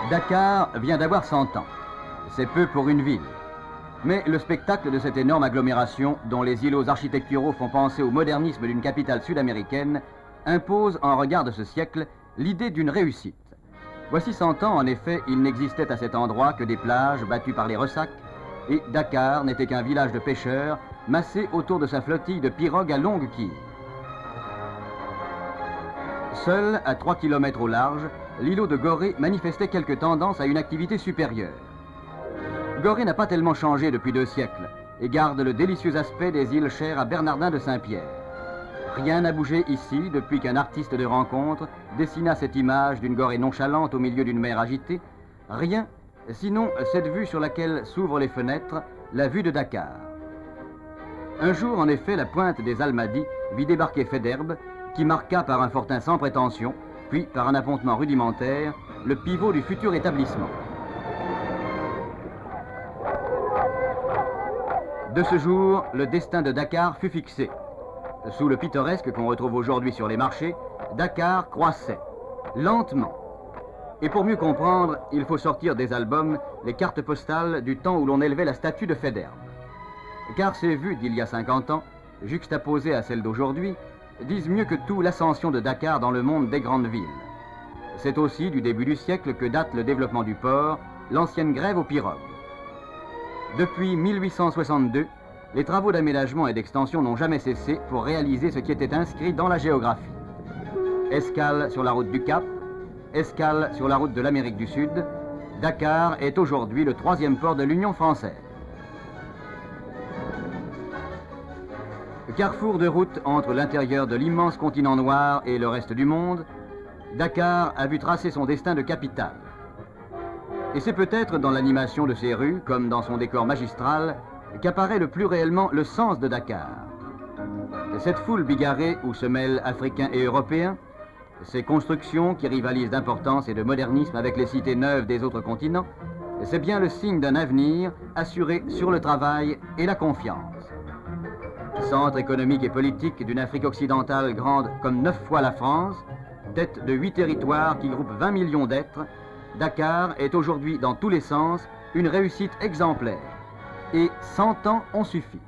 Dakar vient d'avoir 100 ans. C'est peu pour une ville. Mais le spectacle de cette énorme agglomération, dont les îlots architecturaux font penser au modernisme d'une capitale sud-américaine, impose en regard de ce siècle l'idée d'une réussite. Voici 100 ans, en effet, il n'existait à cet endroit que des plages battues par les ressacs, et Dakar n'était qu'un village de pêcheurs massé autour de sa flottille de pirogues à longue quille. Seul, à 3 km au large, l'îlot de Gorée manifestait quelque tendance à une activité supérieure. Gorée n'a pas tellement changé depuis 2 siècles et garde le délicieux aspect des îles chères à Bernardin de Saint-Pierre. Rien n'a bougé ici depuis qu'un artiste de rencontre dessina cette image d'une Gorée nonchalante au milieu d'une mer agitée. Rien, sinon cette vue sur laquelle s'ouvrent les fenêtres, la vue de Dakar. Un jour, en effet, la pointe des Almadies vit débarquer Faidherbe, qui marqua par un fortin sans prétention, puis par un appontement rudimentaire, le pivot du futur établissement. De ce jour, le destin de Dakar fut fixé. Sous le pittoresque qu'on retrouve aujourd'hui sur les marchés, Dakar croissait, lentement. Et pour mieux comprendre, il faut sortir des albums les cartes postales du temps où l'on élevait la statue de Faidherbe. Car ces vues d'il y a 50 ans, juxtaposées à celles d'aujourd'hui, disent mieux que tout l'ascension de Dakar dans le monde des grandes villes. C'est aussi du début du siècle que date le développement du port, l'ancienne grève aux pirogues. Depuis 1862, les travaux d'aménagement et d'extension n'ont jamais cessé pour réaliser ce qui était inscrit dans la géographie. Escale sur la route du Cap, escale sur la route de l'Amérique du Sud, Dakar est aujourd'hui le 3e port de l'Union française. Carrefour de route entre l'intérieur de l'immense continent noir et le reste du monde, Dakar a vu tracer son destin de capitale. Et c'est peut-être dans l'animation de ses rues, comme dans son décor magistral, qu'apparaît le plus réellement le sens de Dakar. Cette foule bigarrée où se mêlent Africains et Européens, ces constructions qui rivalisent d'importance et de modernisme avec les cités neuves des autres continents, c'est bien le signe d'un avenir assuré sur le travail et la confiance. Centre économique et politique d'une Afrique occidentale grande comme 9 fois la France, tête de 8 territoires qui groupent 20 millions d'êtres, Dakar est aujourd'hui dans tous les sens une réussite exemplaire. Et 100 ans ont suffi.